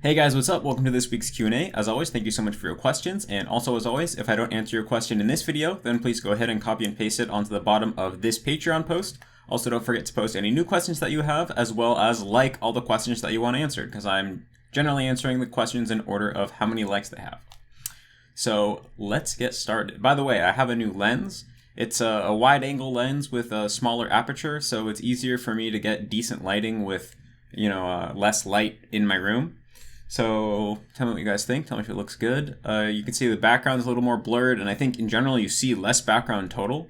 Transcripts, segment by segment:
Hey guys, what's up? Welcome to this week's Q&A. As always, thank you so much for your questions. And also, as always, if I don't answer your question in this video, then please go ahead and copy and paste it onto the bottom of this Patreon post. Also, don't forget to post any new questions that you have, as well as like all the questions that you want answered, because I'm generally answering the questions in order of how many likes they have. So let's get started. By the way, I have a new lens. It's a wide angle lens with a smaller aperture, so it's easier for me to get decent lighting with, less light in my room. So tell me what you guys think. Tell me if it looks good. You can see the background is a little more blurred, and I think in general you see less background total.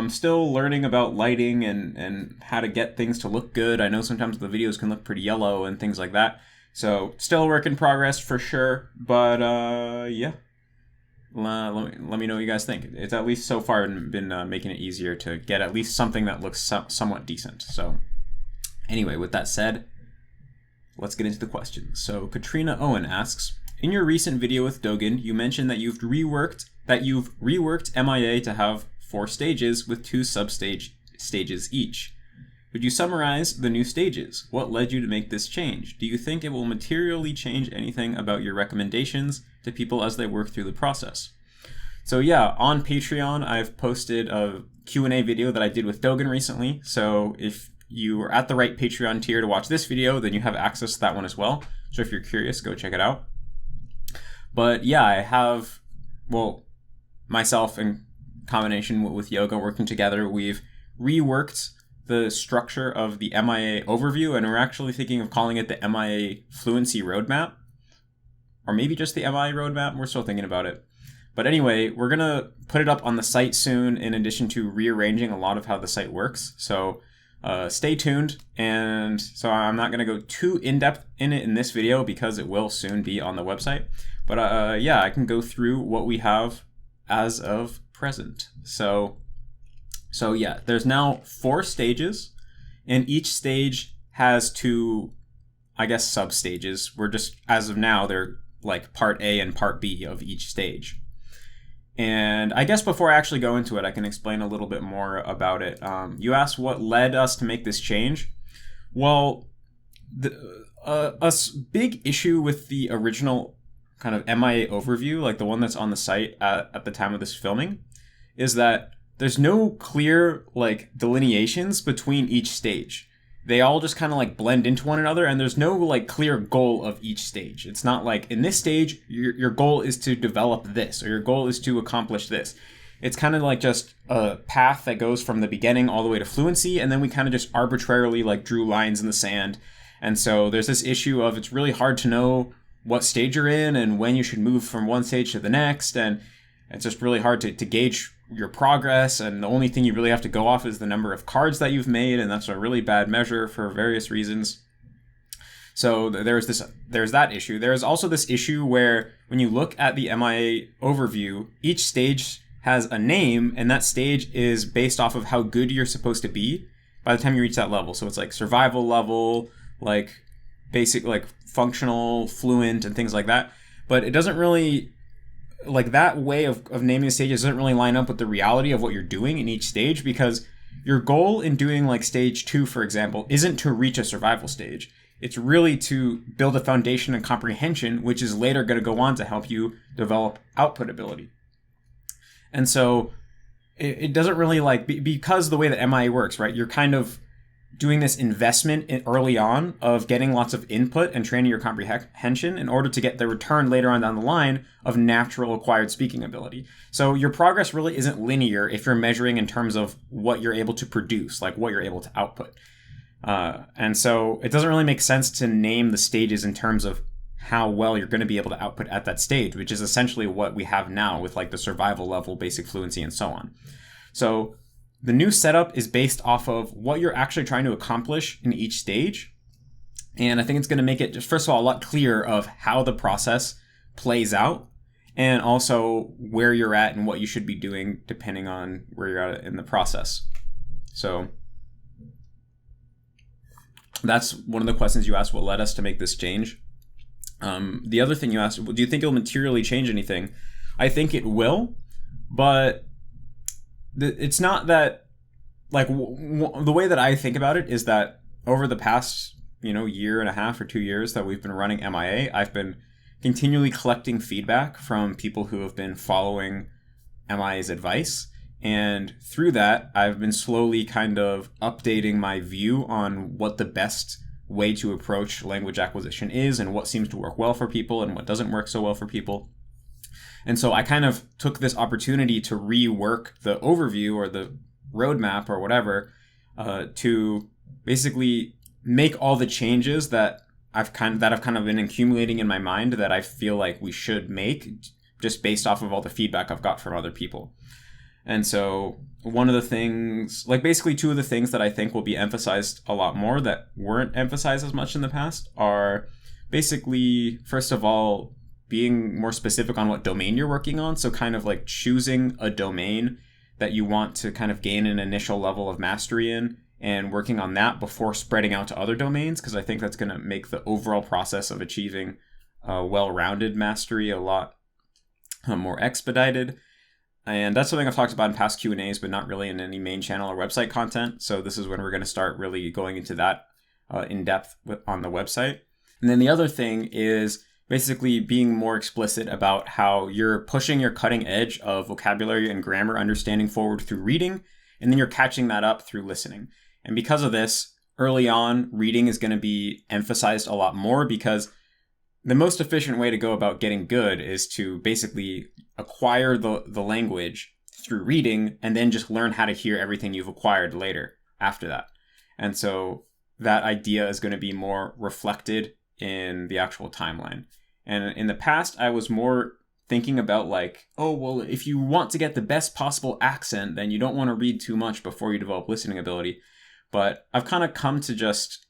Still learning about lighting and how to get things to look good. I know sometimes the videos can look pretty yellow and things like that. So still a work in progress for sure. But yeah, let me know what you guys think. It's at least so far been making it easier to get at least something that looks somewhat decent. So anyway, with that said, let's get into the questions. So Katrina Owen asks, in your recent video with Dogen, you mentioned that you've reworked MIA to have 4 stages with 2 stages each. Could you summarize the new stages? What led you to make this change? Do you think it will materially change anything about your recommendations to people as they work through the process? So yeah, on Patreon, I've posted a Q&A video that I did with Dogen recently. So if you are at the right Patreon tier to watch this video, then you have access to that one as well. So if you're curious, go check it out. But yeah, I have, myself in combination with Yoga working together, we've reworked the structure of the MIA overview, and we're actually thinking of calling it the MIA Fluency Roadmap, or maybe just the MIA Roadmap. We're still thinking about it. But anyway, we're going to put it up on the site soon, in addition to rearranging a lot of how the site works. So stay tuned, and so I'm not going to go too in-depth in it in this video because it will soon be on the website. But yeah, I can go through what we have as of present. So yeah, there's now 4 stages, and each stage has 2, sub-stages. We're just, as of now, they're like part A and part B of each stage. And I guess before I actually go into it, I can explain a little bit more about it. You asked what led us to make this change. Well, a big issue with the original kind of MIA overview, like the one that's on the site at the time of this filming, is that there's no clear delineations between each stage. They all just kind of blend into one another, and there's no clear goal of each stage. It's not like in this stage your goal is to develop this, or your goal is to accomplish this. It's kind of just a path that goes from the beginning all the way to fluency, and then we kind of just arbitrarily drew lines in the sand. And so there's this issue of it's really hard to know what stage you're in and when you should move from one stage to the next, and it's just really hard to gauge your progress, and the only thing you really have to go off is the number of cards that you've made, and that's a really bad measure for various reasons. So there's that issue. There's also this issue where when you look at the MIA overview, each stage has a name, and that stage is based off of how good you're supposed to be by the time you reach that level. So it's survival level, basic, functional, fluent, and things like that. But it doesn't really, that way of naming the stages doesn't really line up with the reality of what you're doing in each stage, because your goal in doing stage 2, for example, isn't to reach a survival stage. It's really to build a foundation and comprehension, which is later going to go on to help you develop output ability. And so it doesn't really because the way that MIA works, right? You're kind of doing this investment early on of getting lots of input and training your comprehension in order to get the return later on down the line of natural acquired speaking ability. So your progress really isn't linear if you're measuring in terms of what you're able to produce, what you're able to output. And so it doesn't really make sense to name the stages in terms of how well you're going to be able to output at that stage, which is essentially what we have now with the survival level, basic fluency, and so on. So the new setup is based off of what you're actually trying to accomplish in each stage. And I think it's going to make it, just first of all, a lot clearer of how the process plays out, and also where you're at and what you should be doing depending on where you're at in the process. So that's one of the questions you asked, what led us to make this change. The other thing you asked, do you think it'll materially change anything? I think it will, but it's not that, the way that I think about it is that over the past year and a half or 2 years that we've been running MIA, I've been continually collecting feedback from people who have been following MIA's advice. And through that, I've been slowly kind of updating my view on what the best way to approach language acquisition is and what seems to work well for people and what doesn't work so well for people. And so I kind of took this opportunity to rework the overview or the roadmap or whatever to basically make all the changes that I've kind of been accumulating in my mind that I feel like we should make just based off of all the feedback I've got from other people. And so one of the things, like basically two of the things that I think will be emphasized a lot more that weren't emphasized as much in the past are basically, first of all, being more specific on what domain you're working on. So kind of like choosing a domain that you want to kind of gain an initial level of mastery in and working on that before spreading out to other domains, because I think that's going to make the overall process of achieving well-rounded mastery a lot more expedited. And that's something I've talked about in past Q&As, but not really in any main channel or website content. So this is when we're going to start really going into that in depth on the website. And then the other thing is basically being more explicit about how you're pushing your cutting edge of vocabulary and grammar understanding forward through reading, and then you're catching that up through listening. And because of this, early on, reading is going to be emphasized a lot more, because the most efficient way to go about getting good is to basically acquire the language through reading and then just learn how to hear everything you've acquired later after that. And so that idea is going to be more reflected in the actual timeline. And in the past, I was more thinking about like, oh, well, if you want to get the best possible accent, then you don't want to read too much before you develop listening ability. But I've kind of come to just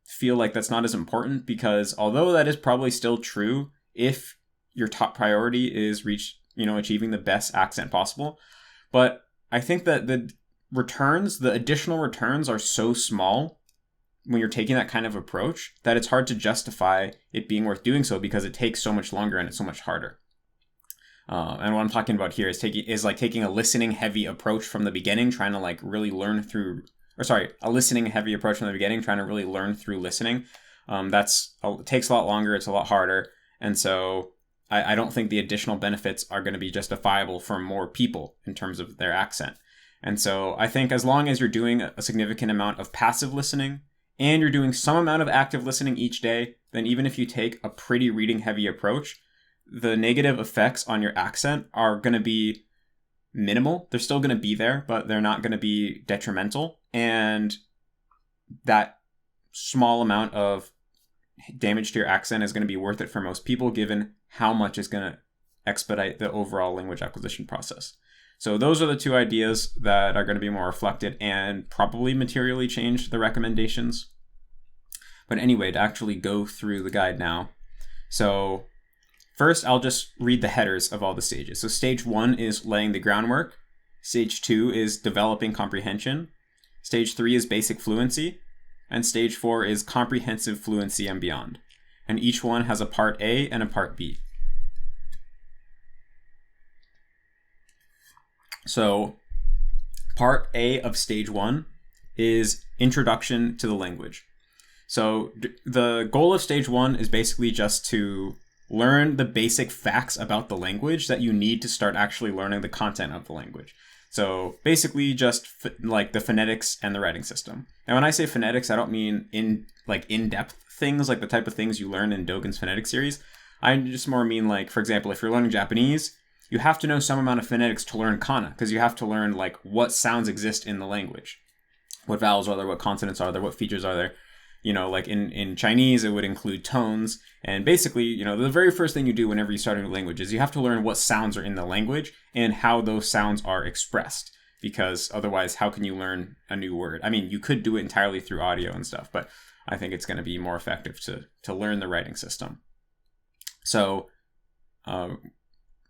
feel like that's not as important, because although that is probably still true if your top priority is achieving the best accent possible, but I think that the additional returns are so small when you're taking that kind of approach that it's hard to justify it being worth doing so, because it takes so much longer and it's so much harder. And what I'm talking about here is taking a listening heavy approach from the beginning, trying to like really learn through, a listening heavy approach from the beginning, trying to really learn through listening. It takes a lot longer. It's a lot harder. And so I don't think the additional benefits are going to be justifiable for more people in terms of their accent. And so I think as long as you're doing a significant amount of passive listening and you're doing some amount of active listening each day, then even if you take a pretty reading heavy approach, the negative effects on your accent are going to be minimal. They're still going to be there, but they're not going to be detrimental. And that small amount of damage to your accent is going to be worth it for most people, given how much is going to expedite the overall language acquisition process. So those are the two ideas that are going to be more reflected and probably materially change the recommendations. But anyway, to actually go through the guide now. So first, I'll just read the headers of all the stages. So stage 1 is laying the groundwork. Stage 2 is developing comprehension. Stage 3 is basic fluency. And stage 4 is comprehensive fluency and beyond. And each one has a part A and a part B. So part A of stage 1 is introduction to the language. So the goal of stage 1 is basically just to learn the basic facts about the language that you need to start actually learning the content of the language. So basically just like the phonetics and the writing system. And when I say phonetics, I don't mean in-depth things like the type of things you learn in Dogen's phonetic series. I just more mean like, for example, if you're learning Japanese, you have to know some amount of phonetics to learn kana, because you have to learn like what sounds exist in the language. What vowels are there, what consonants are there, what features are there. Like in Chinese, it would include tones. And basically, the very first thing you do whenever you start a new language is you have to learn what sounds are in the language and how those sounds are expressed. Because otherwise, how can you learn a new word? I mean, you could do it entirely through audio and stuff, but I think it's going to be more effective to learn the writing system. So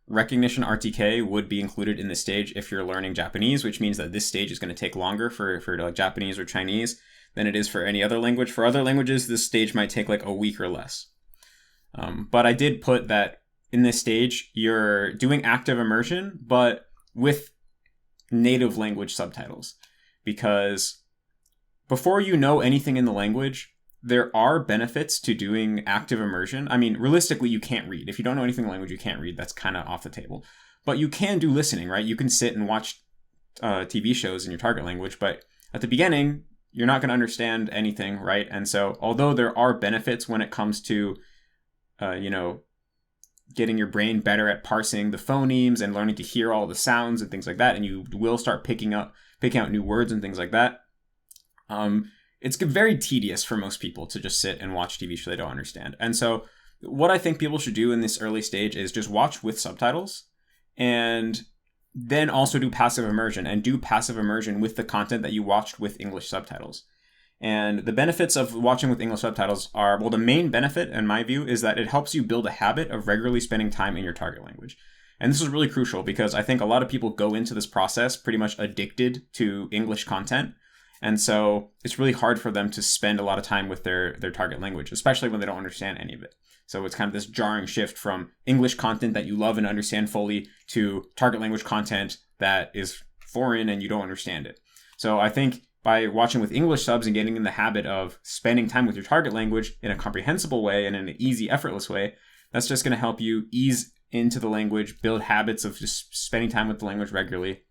recognition RTK would be included in this stage if you're learning Japanese, which means that this stage is going to take longer for like Japanese or Chinese than it is for any other language. For other languages, this stage might take like a week or less. But I did put that in this stage, you're doing active immersion, but with native language subtitles. Because before you know anything in the language, there are benefits to doing active immersion. I mean, realistically, you can't read. If you don't know anything language, you can't read. That's kind of off the table. But you can do listening, right? You can sit and watch TV shows in your target language, but at the beginning, you're not going to understand anything, right? And so, although there are benefits when it comes to, getting your brain better at parsing the phonemes and learning to hear all the sounds and things like that, and you will start picking out new words and things like that. It's very tedious for most people to just sit and watch TV show they don't understand. And so, what I think people should do in this early stage is just watch with subtitles, and then also do passive immersion, and do passive immersion with the content that you watched with English subtitles. And the benefits of watching with English subtitles are, well, the main benefit, in my view, is that it helps you build a habit of regularly spending time in your target language. And this is really crucial because I think a lot of people go into this process pretty much addicted to English content. And so it's really hard for them to spend a lot of time with their target language, especially when they don't understand any of it. So it's kind of this jarring shift from English content that you love and understand fully to target language content that is foreign and you don't understand it. So I think by watching with English subs and getting in the habit of spending time with your target language in a comprehensible way and in an easy, effortless way, that's just going to help you ease into the language, build habits of just spending time with the language regularly.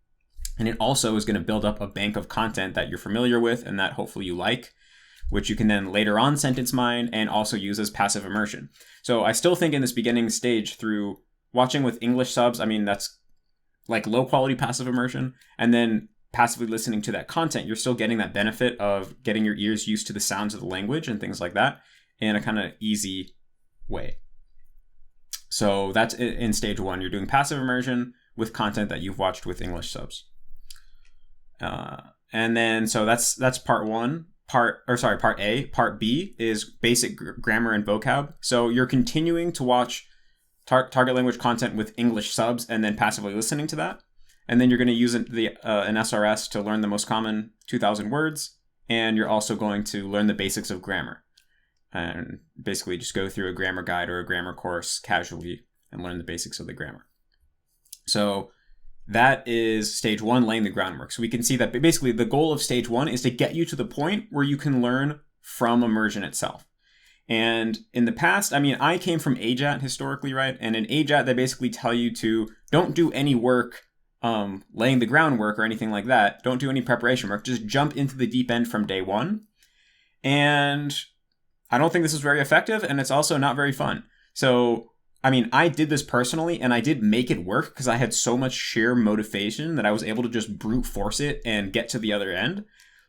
And it also is going to build up a bank of content that you're familiar with and that hopefully you like, which you can then later on sentence mine and also use as passive immersion. So I still think in this beginning stage, through watching with English subs, I mean, that's like low quality passive immersion, and then passively listening to that content, you're still getting that benefit of getting your ears used to the sounds of the language and things like that in a kind of easy way. So that's in stage one. You're doing passive immersion with content that you've watched with English subs. And then, so that's part one. Part A. Part B is basic grammar and vocab. So you're continuing to watch target language content with English subs and then passively listening to that. And then you're going to use an SRS to learn the most common 2,000 words. And you're also going to learn the basics of grammar. And basically just go through a grammar guide or a grammar course casually and learn the basics of the grammar. So that is stage one, laying the groundwork. So we can see that basically the goal of stage one is to get you to the point where you can learn from immersion itself. And in the past, I mean, I came from AJATT historically, right? And in AJATT, they basically tell you to don't do any work laying the groundwork or anything like that. Don't do any preparation work. Just jump into the deep end from day one. And I don't think this is very effective, and it's also not very fun. So, I mean, I did this personally, and I did make it work because I had so much sheer motivation that I was able to just brute force it and get to the other end.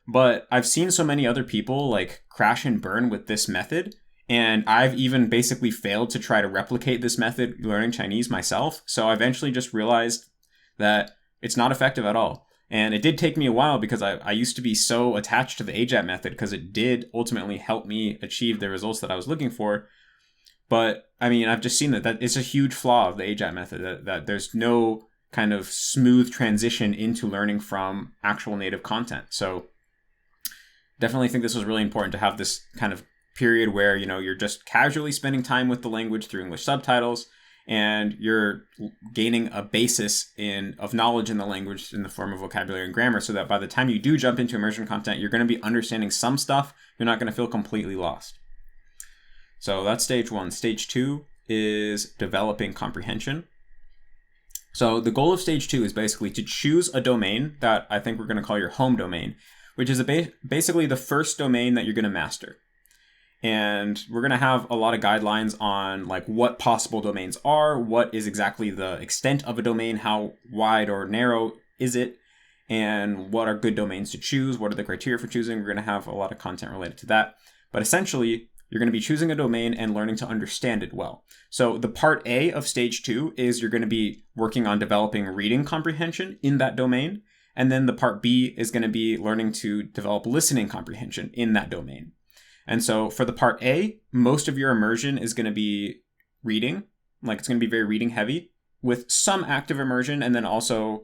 But I've seen so many other people like crash and burn with this method, and I've even basically failed to try to replicate this method learning Chinese myself. So I eventually just realized that it's not effective at all. And it did take me a while because I used to be so attached to the AJATT method because it did ultimately help me achieve the results that I was looking for. But I mean, I've just seen that it's a huge flaw of the AJATT method, that there's no kind of smooth transition into learning from actual native content. So definitely think this was really important to have this kind of period where, you're just casually spending time with the language through English subtitles, and you're gaining a basis of knowledge in the language in the form of vocabulary and grammar, so that by the time you do jump into immersion content, you're going to be understanding some stuff. You're not going to feel completely lost. So that's stage one. Stage two is developing comprehension. So the goal of stage two is basically to choose a domain that I think we're going to call your home domain, which is basically the first domain that you're going to master. And we're going to have a lot of guidelines on like what possible domains are, what is exactly the extent of a domain, how wide or narrow is it, and what are good domains to choose, what are the criteria for choosing. We're going to have a lot of content related to that. But essentially, you're going to be choosing a domain and learning to understand it well. So the part A of stage two is you're going to be working on developing reading comprehension in that domain. And then the part B is going to be learning to develop listening comprehension in that domain. And so for the part A, most of your immersion is going to be reading, like it's going to be very reading heavy, with some active immersion and then also,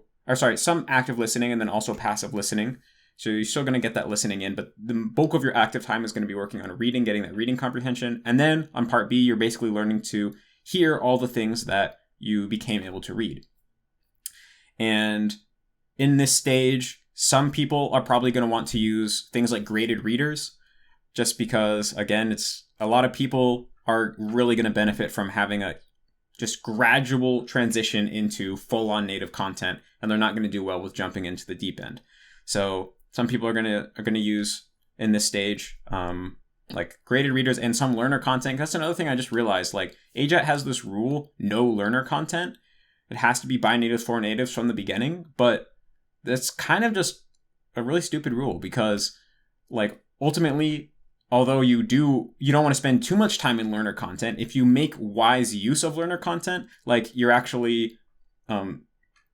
some active listening and then also passive listening. So you're still going to get that listening in, but the bulk of your active time is going to be working on reading, getting that reading comprehension. And then on part B, you're basically learning to hear all the things that you became able to read. And in this stage, some people are probably going to want to use things like graded readers. just because, again, it's a lot of people are really going to benefit from having a just gradual transition into full-on native content, and they're not going to do well with jumping into the deep end. So some people are going to use in this stage like graded readers and some learner content. That's another thing I just realized. Like AJATT has this rule: no learner content. It has to be by natives for natives from the beginning, but that's kind of just a really stupid rule because, like, ultimately, although you don't want to spend too much time in learner content, if you make wise use of learner content, like you're actually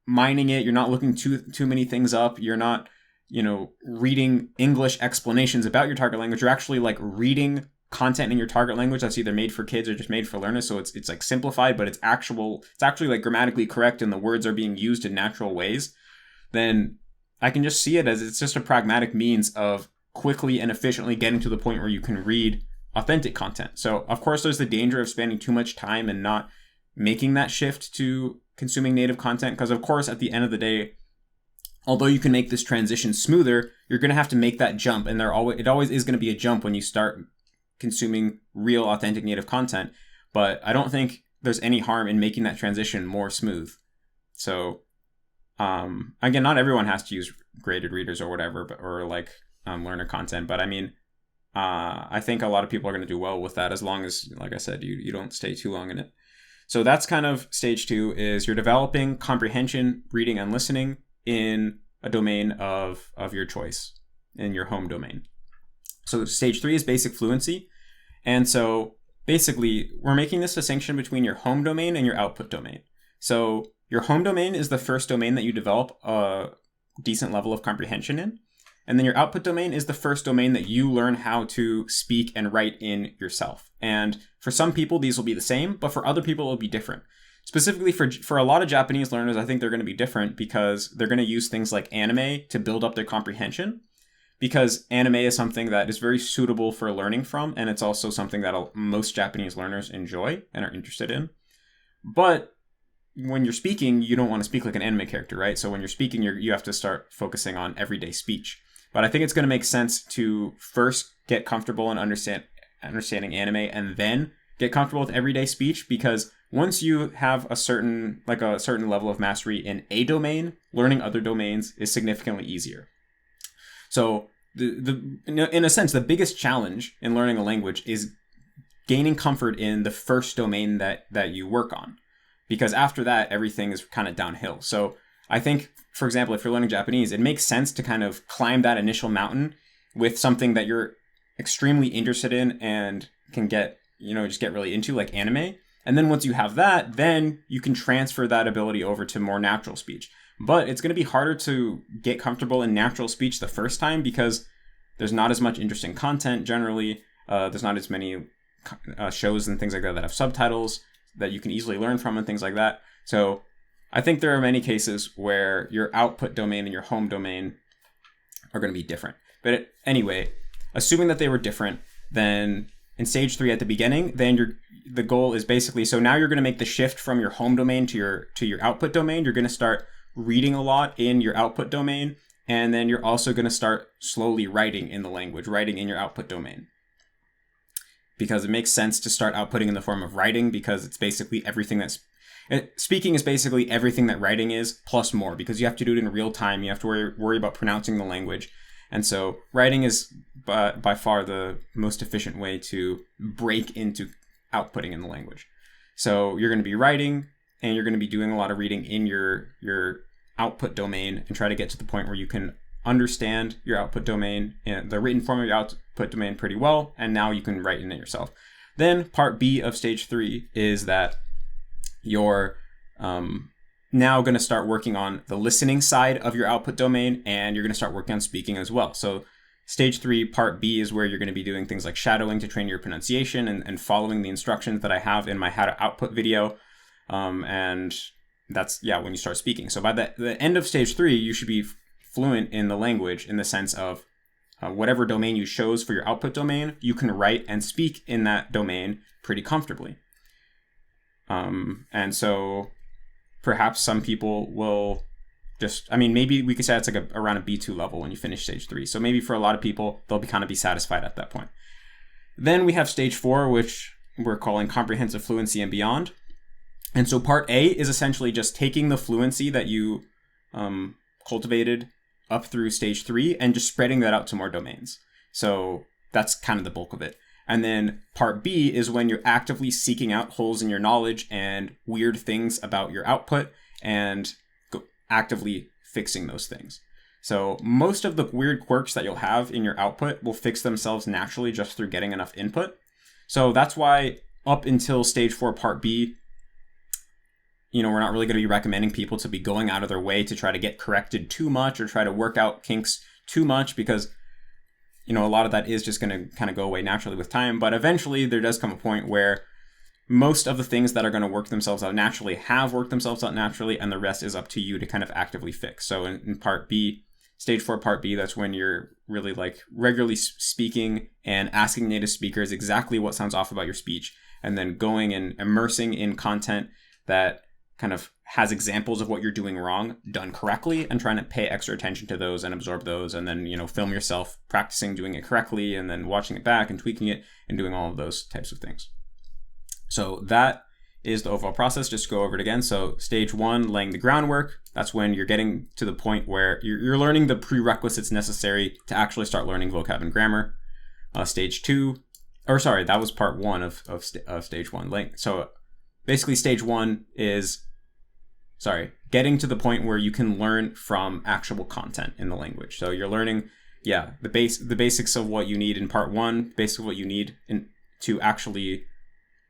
mining it, you're not looking too many things up, you're not, reading English explanations about your target language, you're actually like reading content in your target language that's either made for kids or just made for learners. So it's like simplified, but it's actually like grammatically correct and the words are being used in natural ways. Then I can just see it as it's just a pragmatic means of quickly and efficiently getting to the point where you can read authentic content. So of course there's the danger of spending too much time and not making that shift to consuming native content. Because of course at the end of the day, although you can make this transition smoother, you're going to have to make that jump. And it always is going to be a jump when you start consuming real authentic native content, but I don't think there's any harm in making that transition more smooth. So again, not everyone has to use graded readers or whatever, or like learner content, but I mean, I think a lot of people are going to do well with that as long as, like I said, you don't stay too long in it. So that's kind of stage 2, is you're developing comprehension, reading, and listening in a domain of your choice, in your home domain. So stage 3 is basic fluency. And so basically, we're making this distinction between your home domain and your output domain. So your home domain is the first domain that you develop a decent level of comprehension in. And then your output domain is the first domain that you learn how to speak and write in yourself. And for some people, these will be the same, but for other people, it will be different. Specifically for a lot of Japanese learners, I think they're going to be different because they're going to use things like anime to build up their comprehension. Because anime is something that is very suitable for learning from, and it's also something that most Japanese learners enjoy and are interested in. But when you're speaking, you don't want to speak like an anime character, right? So when you're speaking, you have to start focusing on everyday speech. But I think it's going to make sense to first get comfortable in understanding anime and then get comfortable with everyday speech, because once you have a certain level of mastery in a domain, learning other domains is significantly easier. So in a sense, the biggest challenge in learning a language is gaining comfort in the first domain that you work on, because after that, everything is kind of downhill. So I think, for example, if you're learning Japanese, it makes sense to kind of climb that initial mountain with something that you're extremely interested in and can get really into, like anime. And then once you have that, then you can transfer that ability over to more natural speech. But it's going to be harder to get comfortable in natural speech the first time because there's not as much interesting content generally. There's not as many shows and things like that have subtitles that you can easily learn from and things like that. So I think there are many cases where your output domain and your home domain are going to be different. But anyway, assuming that they were different, then in stage 3 at the beginning, then the goal is basically, so now you're going to make the shift from your home domain to your output domain. You're going to start reading a lot in your output domain, and then you're also going to start slowly writing in the language, writing in your output domain. Because it makes sense to start outputting in the form of writing, because it's basically speaking is basically everything that writing is, plus more, because you have to do it in real time. You have to worry about pronouncing the language. And so writing is by far the most efficient way to break into outputting in the language. So you're going to be writing, and you're going to be doing a lot of reading in your output domain and try to get to the point where you can understand your output domain and the written form of your output domain pretty well, and now you can write in it yourself. Then part B of stage 3 is that you're now going to start working on the listening side of your output domain, and you're going to start working on speaking as well. So stage 3, part B, is where you're going to be doing things like shadowing to train your pronunciation and following the instructions that I have in my how to output video. And that's, when you start speaking. So by the end of stage 3, you should be fluent in the language in the sense of whatever domain you chose for your output domain, you can write and speak in that domain pretty comfortably. And so perhaps some people will just, I mean, maybe we could say it's like around a B2 level when you finish stage 3. So maybe for a lot of people, they'll be kind of be satisfied at that point. Then we have stage 4, which we're calling comprehensive fluency and beyond. And so part A is essentially just taking the fluency that you cultivated up through stage 3 and just spreading that out to more domains. So that's kind of the bulk of it. And then part B is when you're actively seeking out holes in your knowledge and weird things about your output and actively fixing those things. So most of the weird quirks that you'll have in your output will fix themselves naturally just through getting enough input. So that's why up until stage 4 part B, we're not really going to be recommending people to be going out of their way to try to get corrected too much or try to work out kinks too much, because a lot of that is just going to kind of go away naturally with time. But eventually there does come a point where most of the things that are going to work themselves out naturally have worked themselves out naturally, and the rest is up to you to kind of actively fix. So in part B, stage 4 part B, that's when you're really like regularly speaking and asking native speakers exactly what sounds off about your speech, and then going and immersing in content that kind of has examples of what you're doing wrong done correctly, and trying to pay extra attention to those and absorb those, and then film yourself practicing doing it correctly and then watching it back and tweaking it and doing all of those types of things. So that is the overall process. Just go over it again. So stage 1, laying the groundwork. That's when you're getting to the point where you're learning the prerequisites necessary to actually start learning vocab and grammar. Stage 2, that was part 1 of stage 1. So basically stage 1 is getting to the point where you can learn from actual content in the language. So you're learning, the basics of what you need in part 1, basically what you need to actually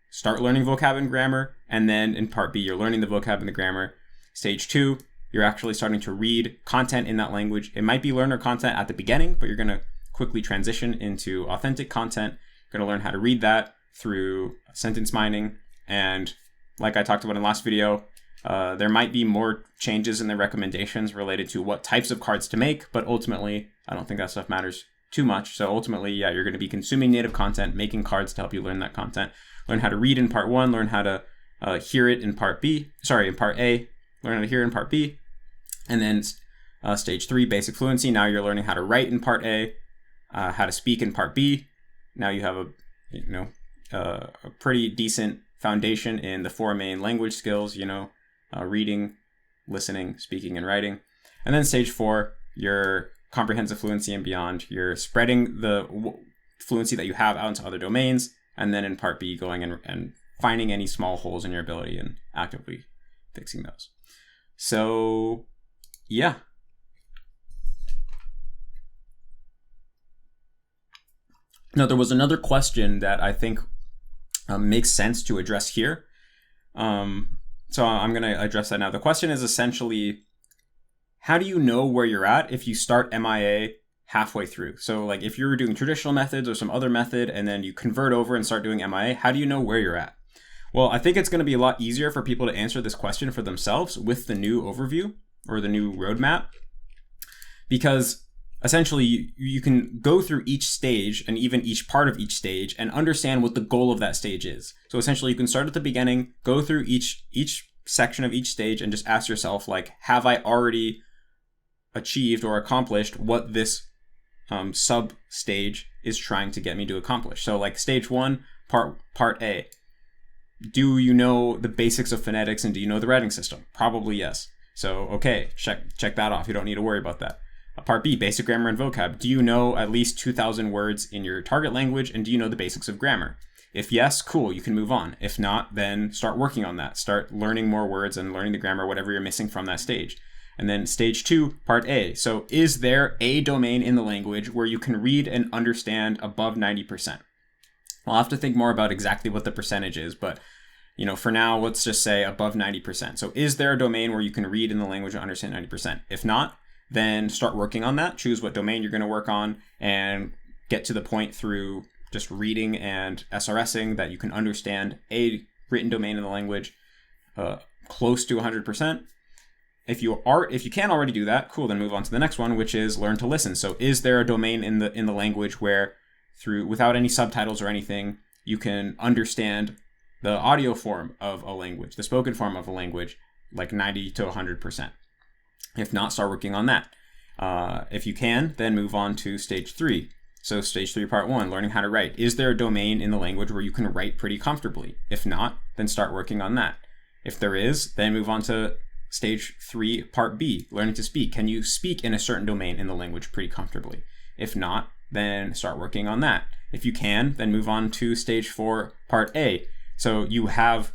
start learning vocab and grammar. And then in part B, you're learning the vocab and the grammar. Stage 2, you're actually starting to read content in that language. It might be learner content at the beginning, but you're going to quickly transition into authentic content. You're going to learn how to read that through sentence mining. And like I talked about in the last video, there might be more changes in the recommendations related to what types of cards to make, but ultimately, I don't think that stuff matters too much. So ultimately, you're going to be consuming native content, making cards to help you learn that content. Learn how to read in part 1, learn how to hear it in part A, learn how to hear it in part B. And then stage 3, basic fluency. Now you're learning how to write in part A, how to speak in part B. Now you have a pretty decent foundation in the 4 main language skills, reading, listening, speaking, and writing. And then stage 4, your comprehensive fluency and beyond. You're spreading the fluency that you have out into other domains. And then in part B, going and finding any small holes in your ability and actively fixing those. So, yeah. Now, there was another question that I think makes sense to address here. So I'm going to address that now. The question is essentially, how do you know where you're at if you start MIA halfway through? So like if you're doing traditional methods or some other method and then you convert over and start doing MIA, how do you know where you're at? Well, I think it's going to be a lot easier for people to answer this question for themselves with the new overview or the new roadmap, because essentially you can go through each stage and even each part of each stage and understand what the goal of that stage is. So essentially you can start at the beginning, go through each section of each stage and just ask yourself, like, have I already achieved or accomplished what this sub stage is trying to get me to accomplish? So like stage 1, part A. Do you know the basics of phonetics and do you know the writing system? Probably yes. So okay, check that off. You don't need to worry about that. Part B, basic grammar and vocab. Do you know at least 2,000 words in your target language, and do you know the basics of grammar? If yes, cool, you can move on. If not, then start working on that. Start learning more words and learning the grammar, whatever you're missing from that stage. And then stage 2, part A. So is there a domain in the language where you can read and understand above 90%? I'll have to think more about exactly what the percentage is, but for now, let's just say above 90%. So is there a domain where you can read in the language and understand 90%? If not, then start working on that. Choose what domain you're going to work on and get to the point through just reading and SRSing that you can understand a written domain in the language close to 100%. If you can't already do that, cool, then move on to the next one, which is learn to listen. So is there a domain in the language where without any subtitles or anything, you can understand the audio form of a language, the spoken form of a language, like 90 to 100%? If not, start working on that. If you can, then move on to stage 3. So stage 3, part 1, learning how to write. Is there a domain in the language where you can write pretty comfortably? If not, then start working on that. If there is, then move on to stage 3, part B, learning to speak. Can you speak in a certain domain in the language pretty comfortably? If not, then start working on that. If you can, then move on to stage 4, part A. So you have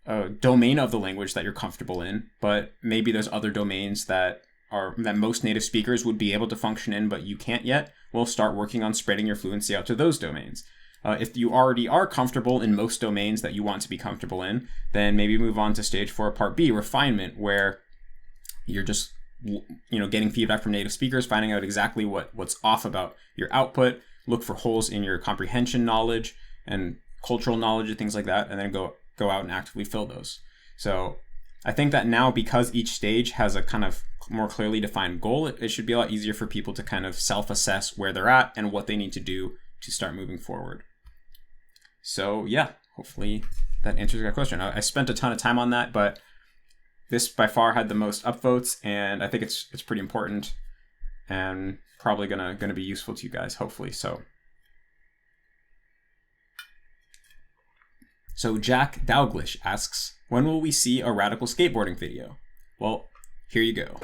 a domain of the language that you're comfortable in, but maybe there's other domains that most native speakers would be able to function in, but you can't yet. Well, start working on spreading your fluency out to those domains. If you already are comfortable in most domains that you want to be comfortable in, then maybe move on to stage 4, part B, refinement, where you're just getting feedback from native speakers, finding out exactly what's off about your output, look for holes in your comprehension knowledge and cultural knowledge and things like that, and then go out and actively fill those. So I think that now, because each stage has a kind of more clearly defined goal, it should be a lot easier for people to kind of self-assess where they're at and what they need to do to start moving forward. So yeah, hopefully that answers your question. I spent a ton of time on that, but this by far had the most upvotes, and I think it's pretty important and probably gonna be useful to you guys, hopefully. So Jack Dalglish asks, when will we see a radical skateboarding video? Well, here you go.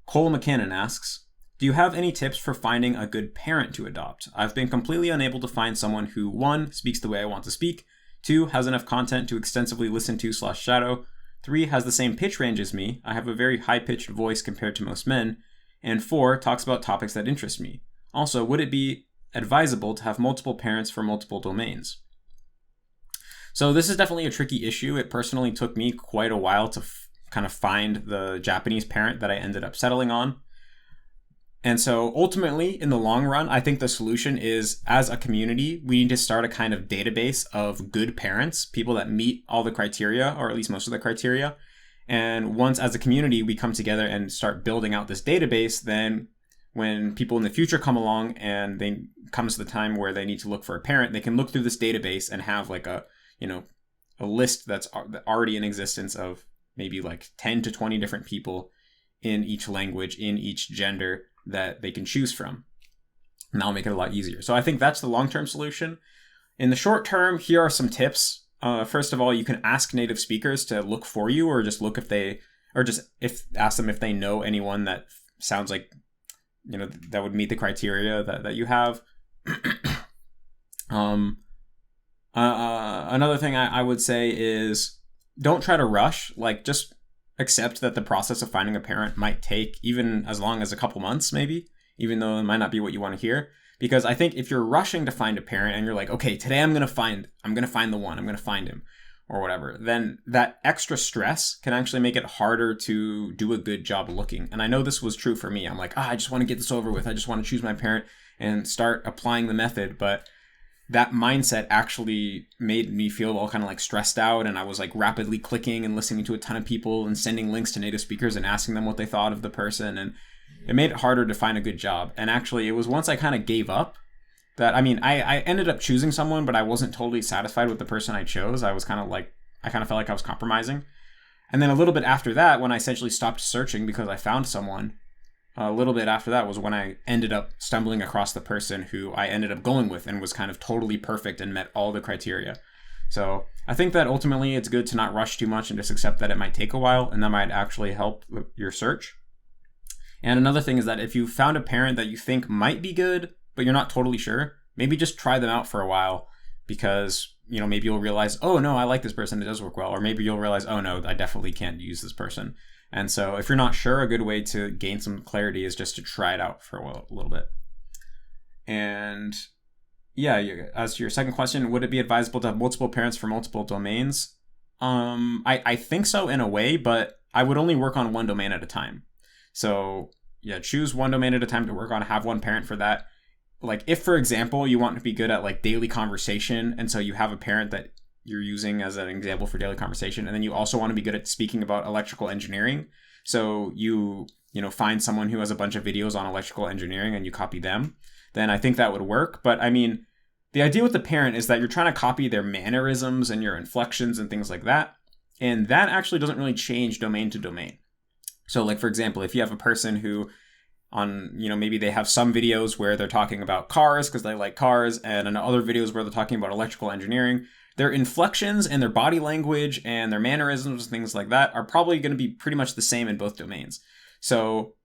Cole McKinnon asks, do you have any tips for finding a good parent to adopt? I've been completely unable to find someone who, 1, speaks the way I want to speak, 2, has enough content to extensively listen to / shadow, 3, has the same pitch range as me, I have a very high-pitched voice compared to most men, and 4, talks about topics that interest me. Also, would it be advisable to have multiple parents for multiple domains? So this is definitely a tricky issue. It personally took me quite a while to kind of find the Japanese parent that I ended up settling on. And so ultimately, in the long run, I think the solution is, as a community, we need to start a kind of database of good parents, people that meet all the criteria, or at least most of the criteria. And once, as a community, we come together and start building out this database, then when people in the future come along and they comes to the time where they need to look for a parent, they can look through this database and have like a list that's already in existence of maybe like 10 to 20 different people in each language, in each gender that they can choose from. And that'll make it a lot easier. So I think that's the long-term solution. In the short term, here are some tips. First of all, you can ask native speakers to look for you, or just look ask them if they know anyone that sounds like, that would meet the criteria that you have. Another thing I would say is, don't try to rush. Like, just accept that the process of finding a parent might take even as long as a couple months, maybe, even though it might not be what you want to hear. Because I think if you're rushing to find a parent and you're like, okay, today I'm going to find the one, I'm going to find him, or whatever, then that extra stress can actually make it harder to do a good job looking. And I know this was true for me. I'm like, I just want to get this over with. I just want to choose my parent and start applying the method. But that mindset actually made me feel all kind of like stressed out. And I was like rapidly clicking and listening to a ton of people and sending links to native speakers and asking them what they thought of the person. And it made it harder to find a good job. And actually, it was once I kind of gave up that, I ended up choosing someone, but I wasn't totally satisfied with the person I chose. I kind of felt like I was compromising. And then a little bit after that, when I essentially stopped searching because I found someone, a little bit after that was when I ended up stumbling across the person who I ended up going with and was kind of totally perfect and met all the criteria. So I think that ultimately it's good to not rush too much and just accept that it might take a while, and that might actually help your search. And another thing is that if you found a parent that you think might be good, but you're not totally sure, maybe just try them out for a while, because maybe you'll realize, oh no, I like this person, it does work well. Or maybe you'll realize, oh no, I definitely can't use this person. And so if you're not sure, a good way to gain some clarity is just to try it out for a little bit. And yeah, as to your second question, would it be advisable to have multiple parents for multiple domains? I think so in a way, but I would only work on one domain at a time. So, yeah, choose one domain at a time to work on, have one parent for that. Like if, for example, you want to be good at like daily conversation, and so you have a parent that you're using as an example for daily conversation, and then you also want to be good at speaking about electrical engineering. So you find someone who has a bunch of videos on electrical engineering and you copy them, then I think that would work. But I mean, the idea with the parent is that you're trying to copy their mannerisms and your inflections and things like that. And that actually doesn't really change domain to domain. So like, for example, if you have a person who maybe they have some videos where they're talking about cars because they like cars, and in other videos where they're talking about electrical engineering, their inflections and their body language and their mannerisms and things like that are probably going to be pretty much the same in both domains. So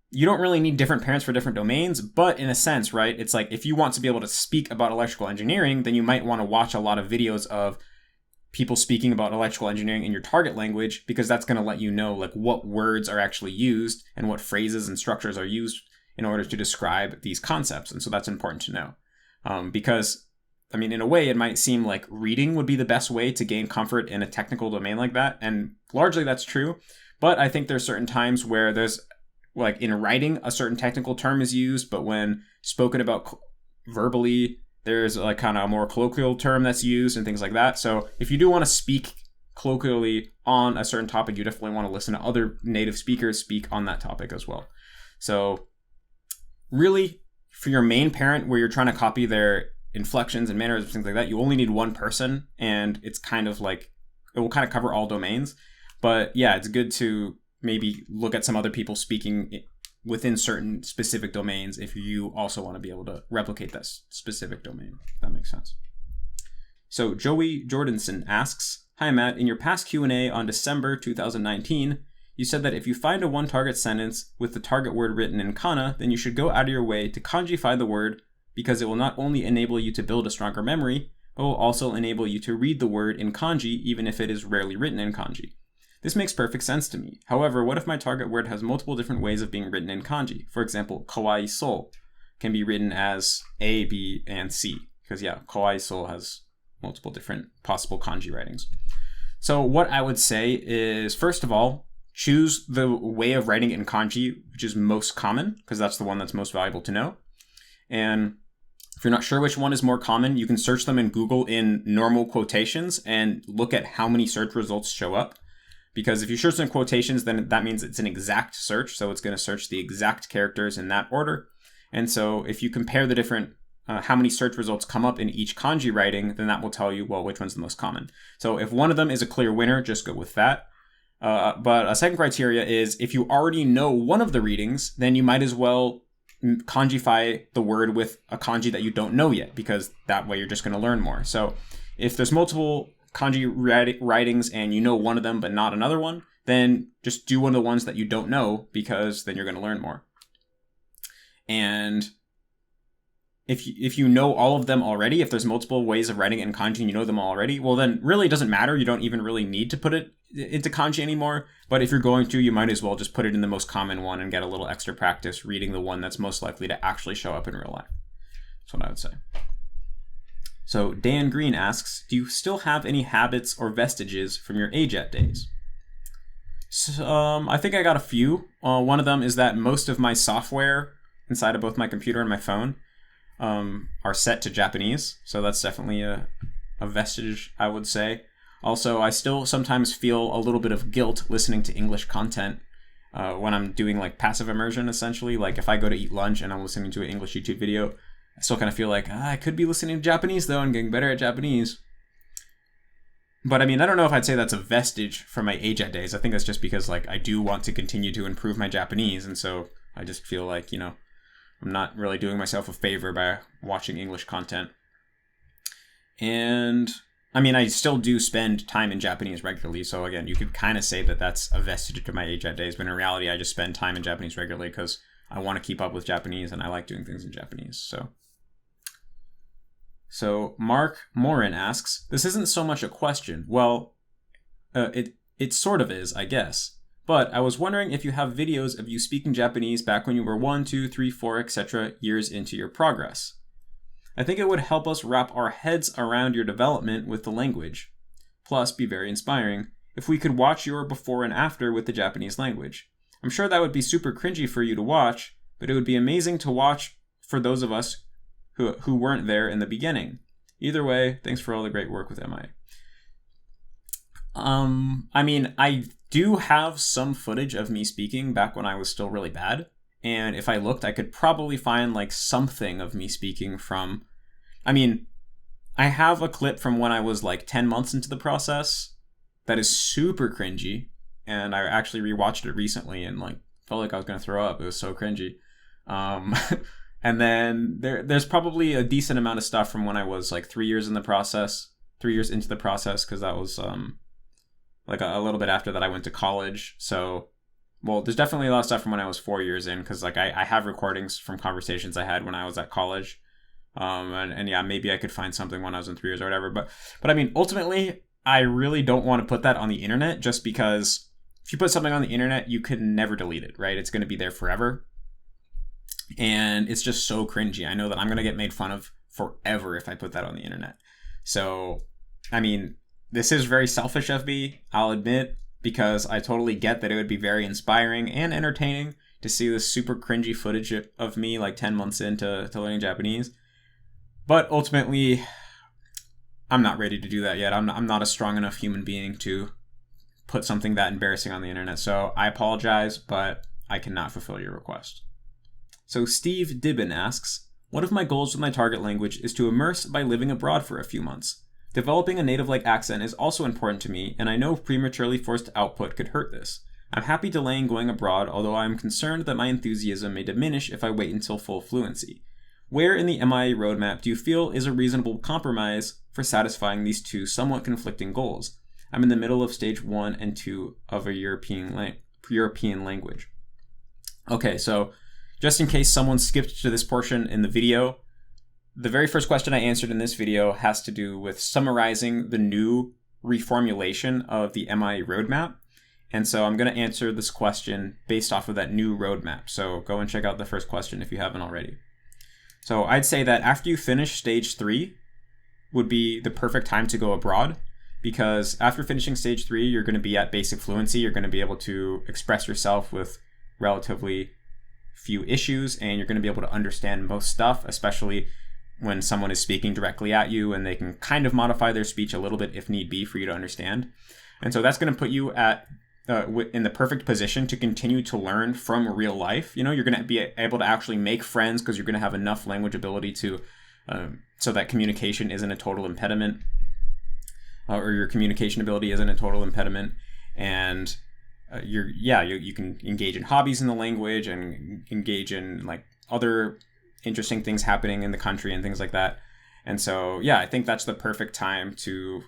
you don't really need different parents for different domains, but in a sense, right, it's like if you want to be able to speak about electrical engineering, then you might want to watch a lot of videos of people speaking about electrical engineering in your target language, because that's going to let you know like what words are actually used and what phrases and structures are used in order to describe these concepts. And so that's important to know, because I mean, in a way, it might seem like reading would be the best way to gain comfort in a technical domain like that. And largely that's true. But I think there's certain times where there's like in writing, a certain technical term is used, but when spoken about verbally, there's like kind of a more colloquial term that's used and things like that. So if you do want to speak colloquially on a certain topic, you definitely want to listen to other native speakers speak on that topic as well. So really, for your main parent, where you're trying to copy their inflections and manners and things like that, you only need one person, and it's kind of like, it will kind of cover all domains. But yeah, it's good to maybe look at some other people speaking within certain specific domains if you also want to be able to replicate that specific domain. If that makes sense. So Joey Jordanson asks, "Hi Matt, in your past Q&A on December 2019, you said that if you find a one target sentence with the target word written in kana, then you should go out of your way to kanjify the word, because it will not only enable you to build a stronger memory, but will also enable you to read the word in kanji even if it is rarely written in kanji. This makes perfect sense to me. However, what if my target word has multiple different ways of being written in kanji? For example, kawaii soul can be written as A, B, and C. Because yeah, kawaii soul has multiple different possible kanji writings. So what I would say is, first of all, choose the way of writing it in kanji, which is most common, because that's the one that's most valuable to know. And if you're not sure which one is more common, you can search them in Google in normal quotations and look at how many search results show up. Because if you search in quotations, then that means it's an exact search. So it's going to search the exact characters in that order. And so if you compare the different, how many search results come up in each kanji writing, then that will tell you, well, which one's the most common. So if one of them is a clear winner, just go with that. But a second criteria is if you already know one of the readings, then you might as well kanjify the word with a kanji that you don't know yet, because that way you're just going to learn more. So if there's multiple kanji writings and you know one of them but not another one, then just do one of the ones that you don't know, because then you're going to learn more. And if you know all of them already, if there's multiple ways of writing it in kanji and you know them already, well then really it doesn't matter. You don't even really need to put it into kanji anymore. But if you're going to, you might as well just put it in the most common one and get a little extra practice reading the one that's most likely to actually show up in real life. That's what I would say. So Dan Green asks, do you still have any habits or vestiges from your AJATT days? So, I think I got a few. One of them is that most of my software inside of both my computer and my phone are set to Japanese. So that's definitely a vestige, I would say. Also, I still sometimes feel a little bit of guilt listening to English content when I'm doing like passive immersion, essentially. Like if I go to eat lunch and I'm listening to an English YouTube video, I still kind of feel like I could be listening to Japanese though and getting better at Japanese. But I mean, I don't know if I'd say that's a vestige from my AJATT days. I think that's just because like I do want to continue to improve my Japanese, and so I just feel like, I'm not really doing myself a favor by watching English content. And I mean, I still do spend time in Japanese regularly, so again, you could kind of say that that's a vestige of my AJATT days, but in reality, I just spend time in Japanese regularly because I want to keep up with Japanese and I like doing things in Japanese, So Mark Morin asks, this isn't so much a question. Well, it sort of is, I guess. But I was wondering if you have videos of you speaking Japanese back when you were 1, 2, 3, 4, etc. years into your progress. I think it would help us wrap our heads around your development with the language. Plus, be very inspiring if we could watch your before and after with the Japanese language. I'm sure that would be super cringy for you to watch, but it would be amazing to watch for those of us who weren't there in the beginning. Either way, thanks for all the great work with MIA. I mean, I do have some footage of me speaking back when I was still really bad. And if I looked, I could probably find like something of me speaking from, I mean, I have a clip from when I was like 10 months into the process that is super cringy. And I actually rewatched it recently and like felt like I was going to throw up. It was so cringy. And then there's probably a decent amount of stuff from when I was like 3 years into the process, because that was like a little bit after that I went to college. So, well, there's definitely a lot of stuff from when I was 4 years in, because like I have recordings from conversations I had when I was at college. And yeah, maybe I could find something when I was in 3 years or whatever. But I mean, ultimately, I really don't want to put that on the internet, just because if you put something on the internet, you could never delete it, right? It's going to be there forever. And it's just so cringy. I know that I'm going to get made fun of forever if I put that on the internet. So, I mean, this is very selfish of me, I'll admit, because I totally get that it would be very inspiring and entertaining to see this super cringy footage of me like 10 months into learning Japanese. But ultimately, I'm not ready to do that yet. I'm not a strong enough human being to put something that embarrassing on the internet. So I apologize, but I cannot fulfill your request. So Steve Dibben asks, one of my goals with my target language is to immerse by living abroad for a few months. Developing a native-like accent is also important to me, and I know prematurely forced output could hurt this. I'm happy delaying going abroad, although I am concerned that my enthusiasm may diminish if I wait until full fluency. Where in the MIA roadmap do you feel is a reasonable compromise for satisfying these two somewhat conflicting goals? I'm in the middle of stage 1 and 2 of a European language. Okay, so just in case someone skipped to this portion in the video, the very first question I answered in this video has to do with summarizing the new reformulation of the MIA roadmap. And so I'm going to answer this question based off of that new roadmap. So go and check out the first question if you haven't already. So I'd say that after you finish stage 3 would be the perfect time to go abroad, because after finishing stage 3, you're going to be at basic fluency. You're going to be able to express yourself with relatively few issues, and you're going to be able to understand most stuff, especially when someone is speaking directly at you and they can kind of modify their speech a little bit if need be for you to understand. And so that's going to put you at in the perfect position to continue to learn from real life. You know, you're going to be able to actually make friends because you're going to have enough language ability to so that communication isn't a total impediment, or your communication ability isn't a total impediment. And you can engage in hobbies in the language and engage in like other interesting things happening in the country and things like that. And so, yeah, I think that's the perfect time to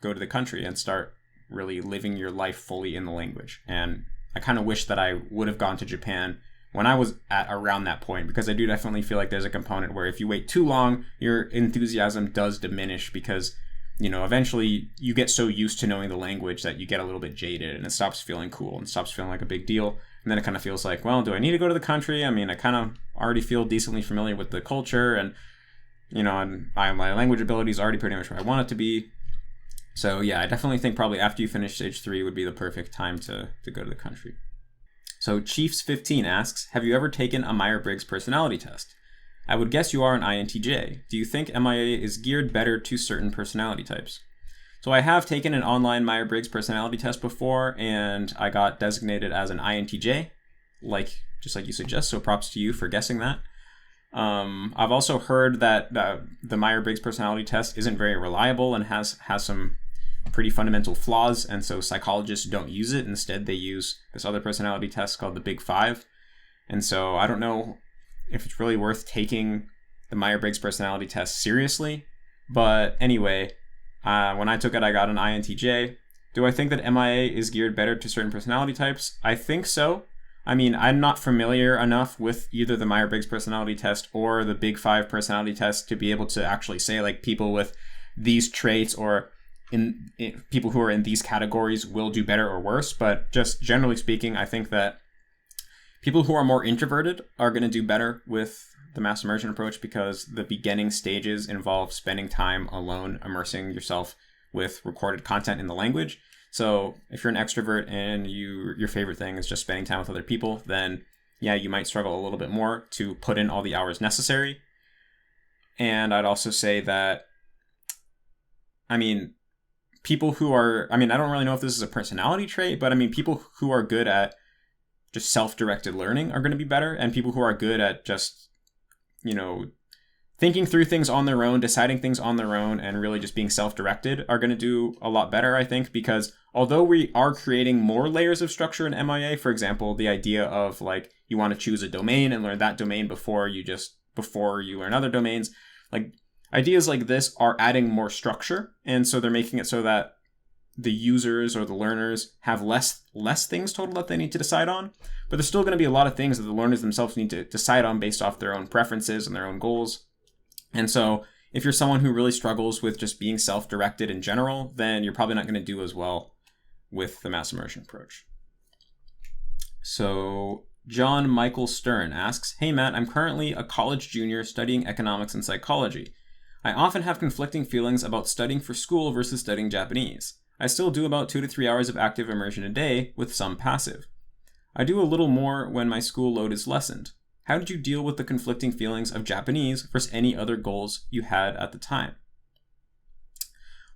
go to the country and start really living your life fully in the language. And I kind of wish that I would have gone to Japan when I was at around that point, because I do definitely feel like there's a component where if you wait too long, your enthusiasm does diminish, because, you know, eventually you get so used to knowing the language that you get a little bit jaded and it stops feeling cool and stops feeling like a big deal. And then it kind of feels like, well, do I need to go to the country? I mean, I kind of already feel decently familiar with the culture, and, you know, and my language ability is already pretty much where I want it to be. So yeah, I definitely think probably after you finish stage 3 would be the perfect time to go to the country. So Chiefs15 asks, have you ever taken a Myers-Briggs personality test? I would guess you are an INTJ. Do you think MIA is geared better to certain personality types? So I have taken an online Myers-Briggs personality test before, and I got designated as an INTJ, just like you suggest, so props to you for guessing that. I've also heard that the Myers-Briggs personality test isn't very reliable and has some pretty fundamental flaws, and so psychologists don't use it. Instead, they use this other personality test called the Big Five. And so I don't know if it's really worth taking the Myers-Briggs personality test seriously. But anyway, when I took it, I got an INTJ. Do I think that MIA is geared better to certain personality types? I think so. I mean, I'm not familiar enough with either the Myers-Briggs personality test or the Big Five personality test to be able to actually say, like, people with these traits or in people who are in these categories will do better or worse. But just generally speaking, I think that people who are more introverted are going to do better with the mass immersion approach, because the beginning stages involve spending time alone, immersing yourself with recorded content in the language. So if you're an extrovert and your favorite thing is just spending time with other people, then yeah, you might struggle a little bit more to put in all the hours necessary. And I'd also say that, people who are, I don't really know if this is a personality trait, but people who are good at just self-directed learning are going to be better. And people who are good at just, thinking through things on their own, deciding things on their own, and really just being self-directed are going to do a lot better, I think, because although we are creating more layers of structure in MIA, for example, the idea of like you want to choose a domain and learn that domain before you learn other domains, like ideas like this are adding more structure. And so they're making it so that the users or the learners have less things total that they need to decide on, but there's still going to be a lot of things that the learners themselves need to decide on based off their own preferences and their own goals. And so if you're someone who really struggles with just being self-directed in general, then you're probably not going to do as well with the mass immersion approach. So John Michael Stern asks, "Hey Matt, I'm currently a college junior studying economics and psychology. I often have conflicting feelings about studying for school versus studying Japanese. I still do about 2 to 3 hours of active immersion a day with some passive. I do a little more when my school load is lessened. How did you deal with the conflicting feelings of Japanese versus any other goals you had at the time?"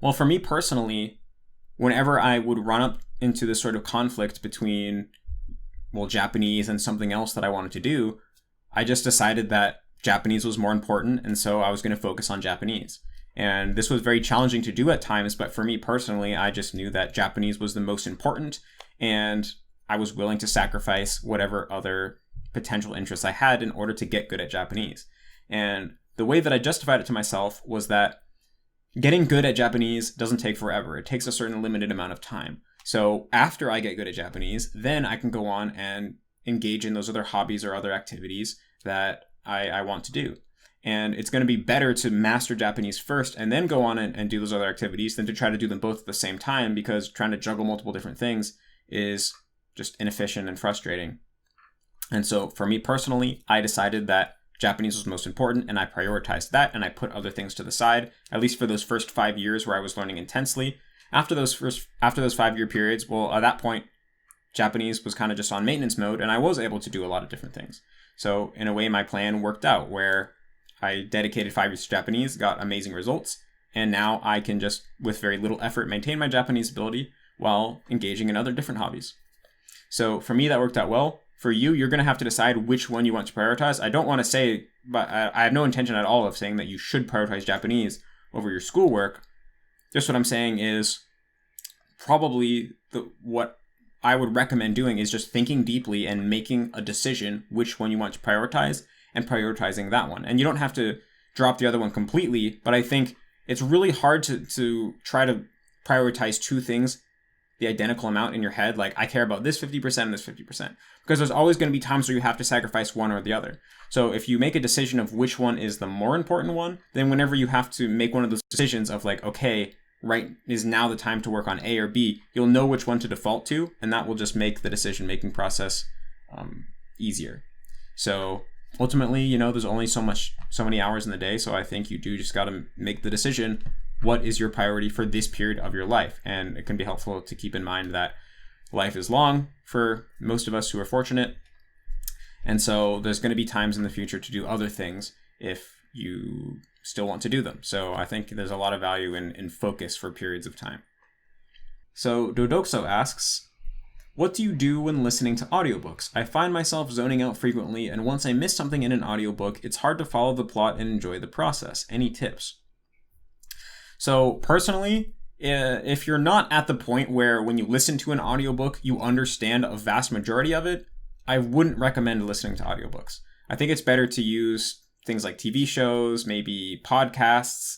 Well, for me personally, whenever I would run up into this sort of conflict between, Japanese and something else that I wanted to do, I just decided that Japanese was more important, and so I was going to focus on Japanese. And this was very challenging to do at times, but for me personally, I just knew that Japanese was the most important, and I was willing to sacrifice whatever other potential interests I had in order to get good at Japanese. And the way that I justified it to myself was that getting good at Japanese doesn't take forever. It takes a certain limited amount of time. So after I get good at Japanese, then I can go on and engage in those other hobbies or other activities that I want to do. And it's going to be better to master Japanese first and then go on and do those other activities than to try to do them both at the same time, because trying to juggle multiple different things is just inefficient and frustrating. And so for me personally, I decided that Japanese was most important, and I prioritized that, and I put other things to the side, at least for those first 5 years where I was learning intensely. After those 5-year periods, at that point, Japanese was kind of just on maintenance mode, and I was able to do a lot of different things. So in a way, my plan worked out where I dedicated 5 years to Japanese, got amazing results, and now I can just, with very little effort, maintain my Japanese ability while engaging in other different hobbies. So for me, that worked out well. For you, you're going to have to decide which one you want to prioritize. I don't want to say, but I have no intention at all of saying that you should prioritize Japanese over your schoolwork. Just what I'm saying is probably what I would recommend doing is just thinking deeply and making a decision which one you want to prioritize and prioritizing that one. And you don't have to drop the other one completely, but I think it's really hard to try to prioritize two things the identical amount in your head. Like, I care about this 50% and this 50%, because there's always going to be times where you have to sacrifice one or the other. So if you make a decision of which one is the more important one, then whenever you have to make one of those decisions of like, okay, right, is now the time to work on A or B, you'll know which one to default to, and that will just make the decision-making process easier. So ultimately, there's only so many hours in the day, so I think you do just got to make the decision, what is your priority for this period of your life? And it can be helpful to keep in mind that life is long for most of us who are fortunate, and so there's going to be times in the future to do other things if you still want to do them. So I think there's a lot of value in focus for periods of time. So Dodokso asks, "What do you do when listening to audiobooks? I find myself zoning out frequently, and once I miss something in an audiobook, it's hard to follow the plot and enjoy the process. Any tips?" So personally, if you're not at the point where when you listen to an audiobook, you understand a vast majority of it, I wouldn't recommend listening to audiobooks. I think it's better to use things like TV shows, maybe podcasts,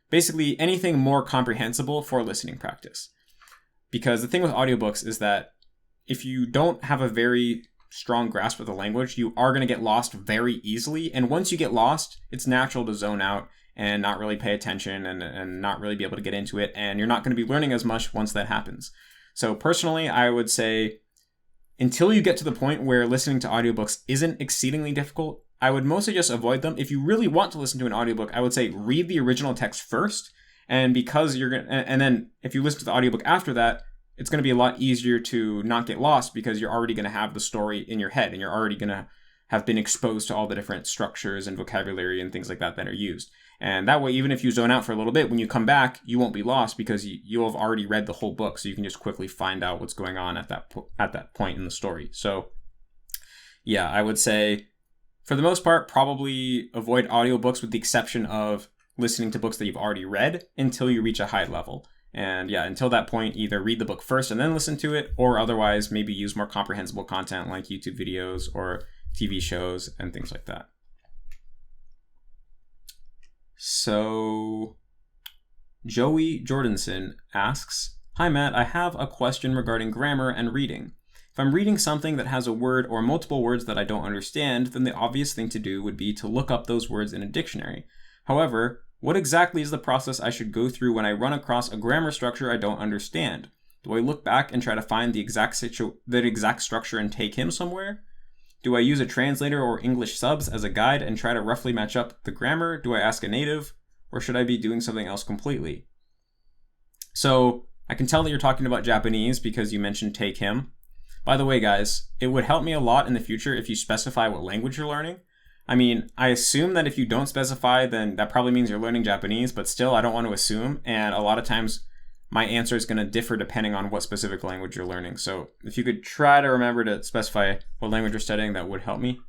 basically anything more comprehensible for listening practice. Because the thing with audiobooks is that if you don't have a very strong grasp of the language, you are going to get lost very easily. And once you get lost, it's natural to zone out and not really pay attention and not really be able to get into it. And you're not going to be learning as much once that happens. So personally, I would say until you get to the point where listening to audiobooks isn't exceedingly difficult, I would mostly just avoid them. If you really want to listen to an audiobook, I would say read the original text first. And because and then if you listen to the audiobook after that, it's going to be a lot easier to not get lost because you're already going to have the story in your head and you're already going to have been exposed to all the different structures and vocabulary and things like that that are used. And that way, even if you zone out for a little bit, when you come back, you won't be lost because you'll have already read the whole book. So you can just quickly find out what's going on at that point in the story. So yeah, I would say for the most part, probably avoid audiobooks with the exception of listening to books that you've already read until you reach a high level. And yeah, until that point, either read the book first and then listen to it, or otherwise maybe use more comprehensible content like YouTube videos or TV shows and things like that. So Joey Jordanson asks, "Hi Matt, I have a question regarding grammar and reading. If I'm reading something that has a word or multiple words that I don't understand, then the obvious thing to do would be to look up those words in a dictionary. However, what exactly is the process I should go through when I run across a grammar structure I don't understand? Do I look back and try to find the exact structure and take him somewhere? Do I use a translator or English subs as a guide and try to roughly match up the grammar? Do I ask a native? Or should I be doing something else completely?" So I can tell that you're talking about Japanese because you mentioned take him. By the way, guys, it would help me a lot in the future if you specify what language you're learning. I mean, I assume that if you don't specify, then that probably means you're learning Japanese, but still, I don't want to assume. And a lot of times, my answer is going to differ depending on what specific language you're learning. So if you could try to remember to specify what language you're studying, that would help me.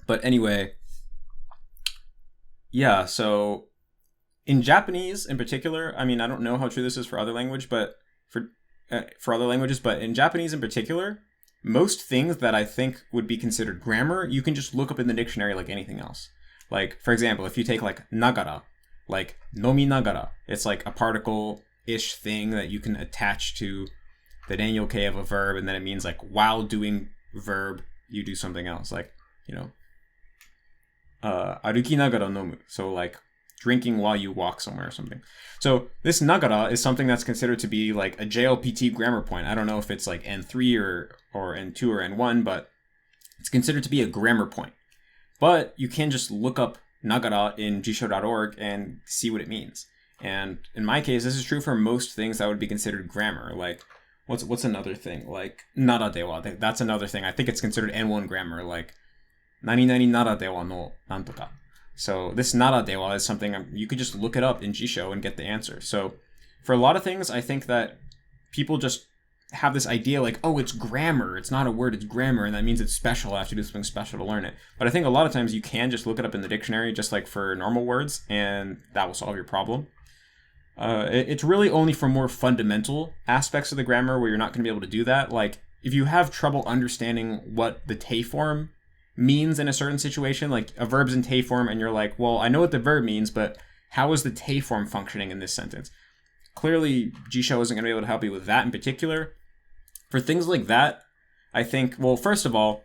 But anyway, yeah, so in Japanese in particular, I mean, I don't know how true this is for other language, but for other languages, but in Japanese in particular, most things that I think would be considered grammar, you can just look up in the dictionary like anything else. Like, for example, if you take like nagara, like nomi nagara, it's like a particle-ish thing that you can attach to the renyoke of a verb, and then it means like while doing verb, you do something else. Like, you know, aruki nagara nomu. So like drinking while you walk somewhere or something. So this nagara is something that's considered to be like a JLPT grammar point. I don't know if it's like N3 or N2 or N1, but it's considered to be a grammar point. But you can just look up nagara in jisho.org and see what it means. And in my case, this is true for most things that would be considered grammar. Like, what's another thing? Like, naradewa. That's another thing. I think it's considered N1 grammar. Like, nani nani naradewa no nantoka. So this naradewa is something you could just look it up in Jisho and get the answer. So for a lot of things, I think that people just have this idea like, oh, it's grammar. It's not a word, it's grammar, and that means it's special. I have to do something special to learn it. But I think a lot of times you can just look it up in the dictionary, just like for normal words, and that will solve your problem. It's really only for more fundamental aspects of the grammar where you're not going to be able to do that. Like, if you have trouble understanding what the te form means in a certain situation, like a verb's in te form, and you're like, well, I know what the verb means, but how is the te form functioning in this sentence? Clearly, Jisho isn't going to be able to help you with that in particular. For things like that, I think, well, first of all,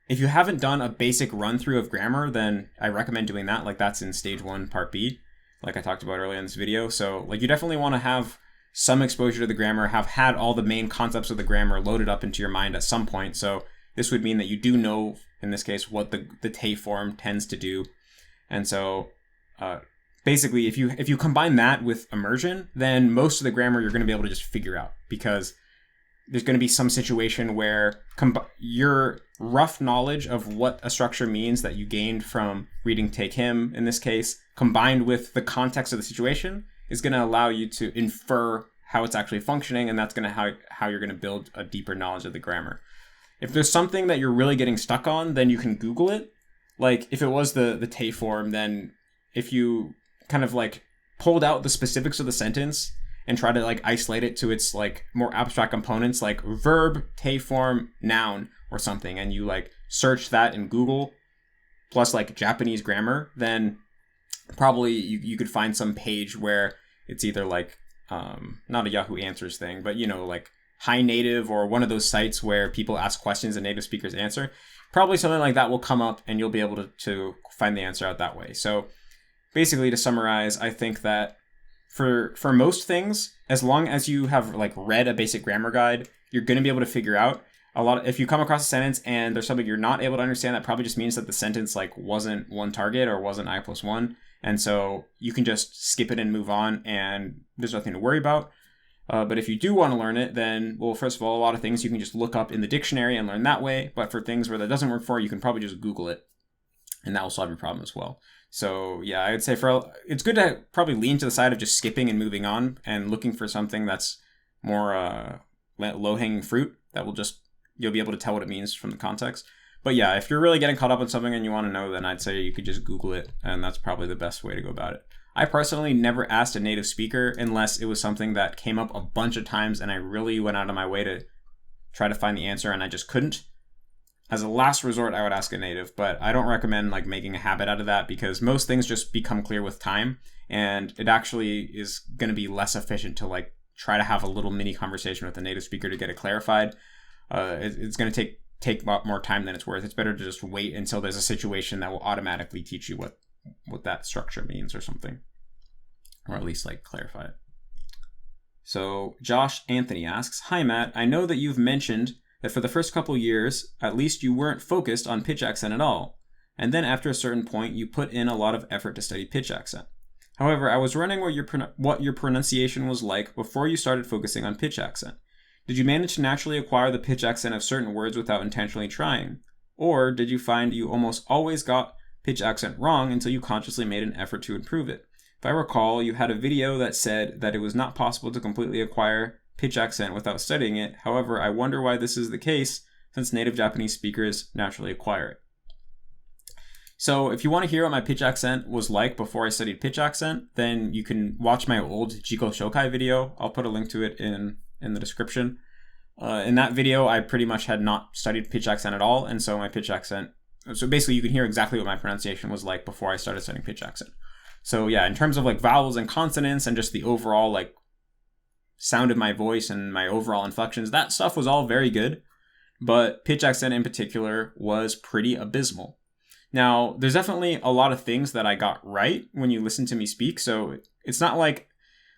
if you haven't done a basic run-through of grammar, then I recommend doing that. Like, that's in stage 1, part B, like I talked about earlier in this video. So, like, you definitely want to have some exposure to the grammar, have had all the main concepts of the grammar loaded up into your mind at some point. So this would mean that you do know, in this case, what the te form tends to do. And so basically, if you combine that with immersion, then most of the grammar you're going to be able to just figure out, because there's going to be some situation where your rough knowledge of what a structure means that you gained from reading Take Him, in this case, combined with the context of the situation, is going to allow you to infer how it's actually functioning, and that's going to how you're going to build a deeper knowledge of the grammar. If there's something that you're really getting stuck on, then you can Google it. Like, if it was the te form, then if you kind of like pulled out the specifics of the sentence and try to like isolate it to its like more abstract components, like verb, te form, noun, or something, and you like search that in Google plus like Japanese grammar, then probably you could find some page where it's either like not a Yahoo Answers thing, but you know, like Hi Native or one of those sites where people ask questions and native speakers answer. Probably something like that will come up and you'll be able to find the answer out that way. So basically, to summarize, I think that for most things, as long as you have like read a basic grammar guide, you're going to be able to figure out if you come across a sentence and there's something you're not able to understand, that probably just means that the sentence like wasn't one target or wasn't I+1. And so you can just skip it and move on, and there's nothing to worry about. But if you do want to learn it, then, well, first of all, a lot of things you can just look up in the dictionary and learn that way. But for things where that doesn't work for you, can probably just Google it, and that will solve your problem as well. So yeah, I would say it's good to probably lean to the side of just skipping and moving on and looking for something that's more low-hanging fruit that you'll be able to tell what it means from the context. But yeah, if you're really getting caught up on something and you want to know, then I'd say you could just Google it, and that's probably the best way to go about it. I personally never asked a native speaker unless it was something that came up a bunch of times and I really went out of my way to try to find the answer and I just couldn't. As a last resort, I would ask a native, but I don't recommend making a habit out of that, because most things just become clear with time, and it actually is going to be less efficient to try to have a little mini conversation with a native speaker to get it clarified. It's going to take a lot more time than it's worth. It's better to just wait until there's a situation that will automatically teach you what that structure means or something, or at least clarify it. So Josh Anthony asks, "Hi Matt, I know that you've mentioned that for the first couple years, at least you weren't focused on pitch accent at all, and then after a certain point, you put in a lot of effort to study pitch accent. However, I was wondering what your pronunciation was like before you started focusing on pitch accent. Did you manage to naturally acquire the pitch accent of certain words without intentionally trying? Or did you find you almost always got pitch accent wrong until you consciously made an effort to improve it? If I recall, you had a video that said that it was not possible to completely acquire pitch accent without studying it. However, I wonder why this is the case, since native Japanese speakers naturally acquire it." So if you want to hear what my pitch accent was like before I studied pitch accent, then you can watch my old Jiko Shokai video. I'll put a link to it in the description. In that video, I pretty much had not studied pitch accent at all, and so my pitch accent, so basically you can hear exactly what my pronunciation was like before I started studying pitch accent. So yeah, in terms of vowels and consonants and just the overall sound of my voice and my overall inflections, that stuff was all very good, but pitch accent in particular was pretty abysmal. Now, there's definitely a lot of things that I got right when you listen to me speak, so it's not like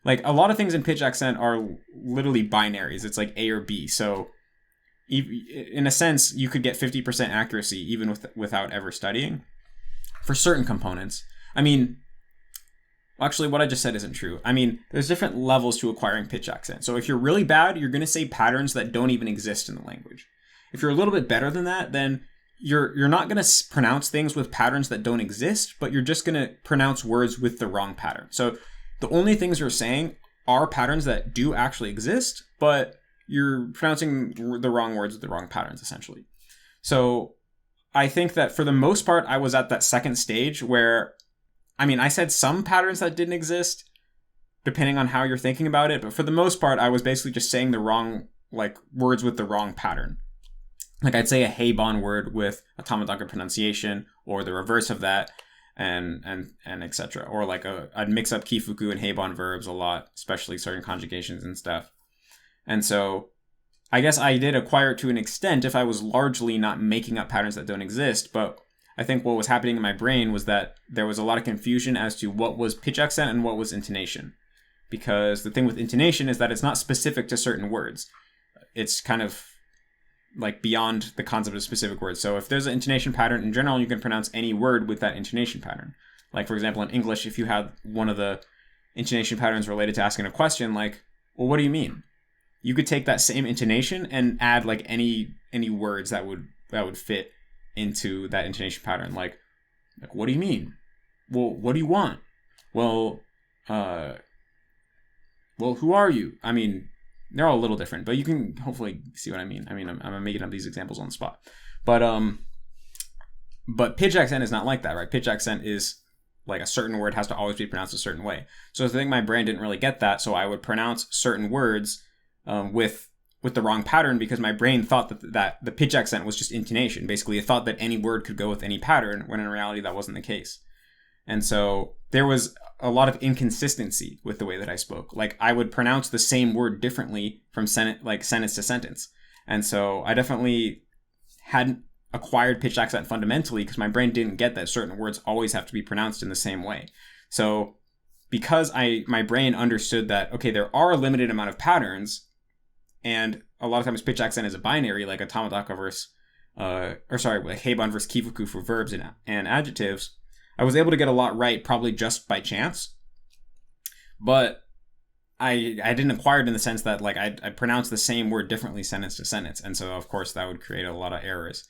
a lot of things in pitch accent are literally binaries. It's A or B, so in a sense, you could get 50% accuracy even without ever studying for certain components. I mean, actually, what I just said isn't true. I mean, there's different levels to acquiring pitch accent. So if you're really bad, you're going to say patterns that don't even exist in the language. If you're a little bit better than that, then you're not going to pronounce things with patterns that don't exist, but you're just going to pronounce words with the wrong pattern. So the only things you're saying are patterns that do actually exist, but you're pronouncing the wrong words with the wrong patterns, essentially. So I think that for the most part, I was at that second stage where, I said some patterns that didn't exist, depending on how you're thinking about it, but for the most part, I was basically just saying the wrong, words with the wrong pattern. I'd say a Heibon word with a Tamataka pronunciation, or the reverse of that, and etc. Or I'd mix up Kifuku and Heibon verbs a lot, especially certain conjugations and stuff. And so I guess I did acquire it to an extent if I was largely not making up patterns that don't exist, but I think what was happening in my brain was that there was a lot of confusion as to what was pitch accent and what was intonation. Because the thing with intonation is that it's not specific to certain words. It's kind of beyond the concept of specific words. So if there's an intonation pattern in general, you can pronounce any word with that intonation pattern. For example, in English, if you have one of the intonation patterns related to asking a question, well, what do you mean? You could take that same intonation and add any words that would fit into that intonation pattern. What do you mean? Well, what do you want? Well, who are you? They're all a little different, but you can hopefully see what I mean. I'm making up these examples on the spot. But pitch accent is not like that, right? Pitch accent is a certain word has to always be pronounced a certain way. So I think my brain didn't really get that, so I would pronounce certain words with the wrong pattern, because my brain thought that the pitch accent was just intonation. Basically, it thought that any word could go with any pattern, when in reality that wasn't the case. And so there was a lot of inconsistency with the way that I spoke. I would pronounce the same word differently from sentence to sentence. And so I definitely hadn't acquired pitch accent fundamentally, because my brain didn't get that certain words always have to be pronounced in the same way. So because my brain understood that, okay, there are a limited amount of patterns, and a lot of times pitch accent is a binary, like a Tamataka versus, Heibon versus Kifuku for verbs and adjectives, I was able to get a lot right probably just by chance, but I didn't acquire it in the sense that like I pronounced the same word differently sentence to sentence, and so of course that would create a lot of errors.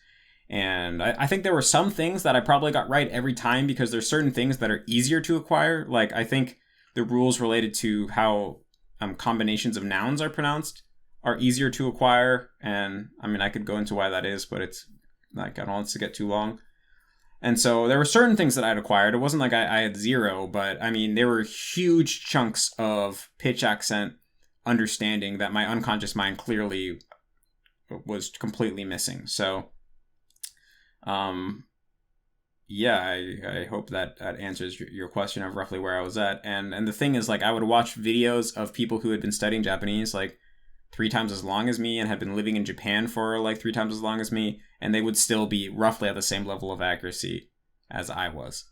And I think there were some things that I probably got right every time because there's certain things that are easier to acquire. Like I think the rules related to how combinations of nouns are pronounced are easier to acquire, and I mean I could go into why that is, but it's like I don't want it to get too long. And so there were certain things that I'd acquired. It wasn't like I had zero, but I mean, there were huge chunks of pitch accent understanding that my unconscious mind clearly was completely missing. So, yeah, I hope that answers your question of roughly where I was at. And the thing is, like, I would watch videos of people who had been studying Japanese, like, 3 times as long as me and had been living in Japan for like 3 times as long as me, and they would still be roughly at the same level of accuracy as I was.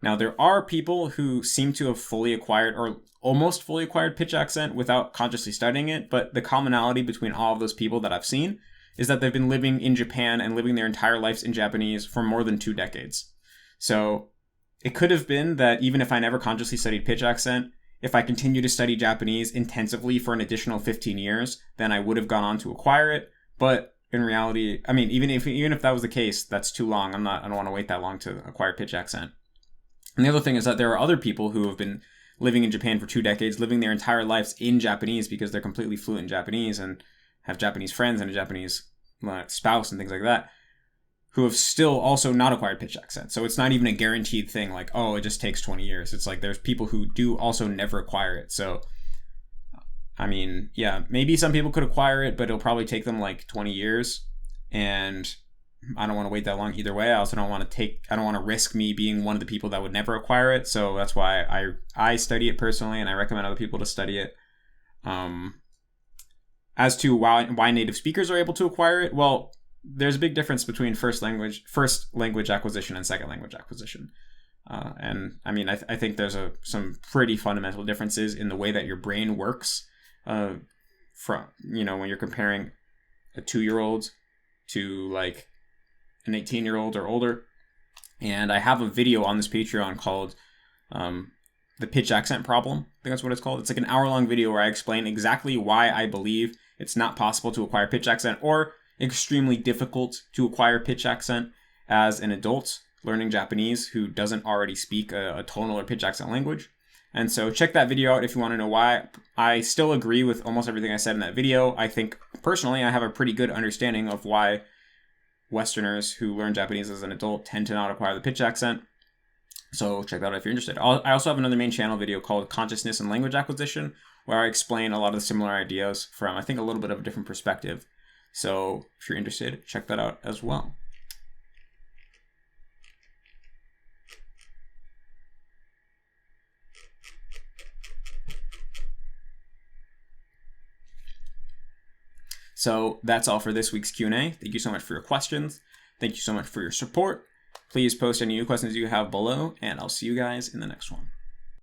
Now, there are people who seem to have fully acquired or almost fully acquired pitch accent without consciously studying it, but the commonality between all of those people that I've seen is that they've been living in Japan and living their entire lives in Japanese for more than 2 decades. So it could have been that even if I never consciously studied pitch accent, if I continued to study Japanese intensively for an additional 15 years, then I would have gone on to acquire it. But in reality, I mean, even if that was the case, that's too long. I don't want to wait that long to acquire pitch accent. And the other thing is that there are other people who have been living in Japan for 2 decades, living their entire lives in Japanese because they're completely fluent in Japanese and have Japanese friends and a Japanese spouse and things like that, who have still also not acquired pitch accent. So it's not even a guaranteed thing like, oh, it just takes 20 years. It's like there's people who do also never acquire it. So, I mean, yeah, maybe some people could acquire it, but it'll probably take them like 20 years. And I don't want to wait that long either way. I also don't want to risk me being one of the people that would never acquire it. So that's why I study it personally, and I recommend other people to study it. As to why native speakers are able to acquire it, well, there's a big difference between first language acquisition and second language acquisition. And I mean, I think there's some pretty fundamental differences in the way that your brain works from, when you're comparing a 2-year-old to like an 18-year-old or older. And I have a video on this Patreon called The Pitch Accent Problem. I think that's what it's called. It's like an hour-long video where I explain exactly why I believe it's not possible to acquire pitch accent, or extremely difficult to acquire pitch accent as an adult learning Japanese who doesn't already speak a tonal or pitch accent language. And so check that video out if you want to know why. I still agree with almost everything I said in that video. I think personally I have a pretty good understanding of why Westerners who learn Japanese as an adult tend to not acquire the pitch accent. So check that out if you're interested. I also have another main channel video called Consciousness and Language Acquisition, where I explain a lot of the similar ideas from, I think, a little bit of a different perspective. So if you're interested, check that out as well. So that's all for this week's Q&A. Thank you so much for your questions. Thank you so much for your support. Please post any new questions you have below, and I'll see you guys in the next one.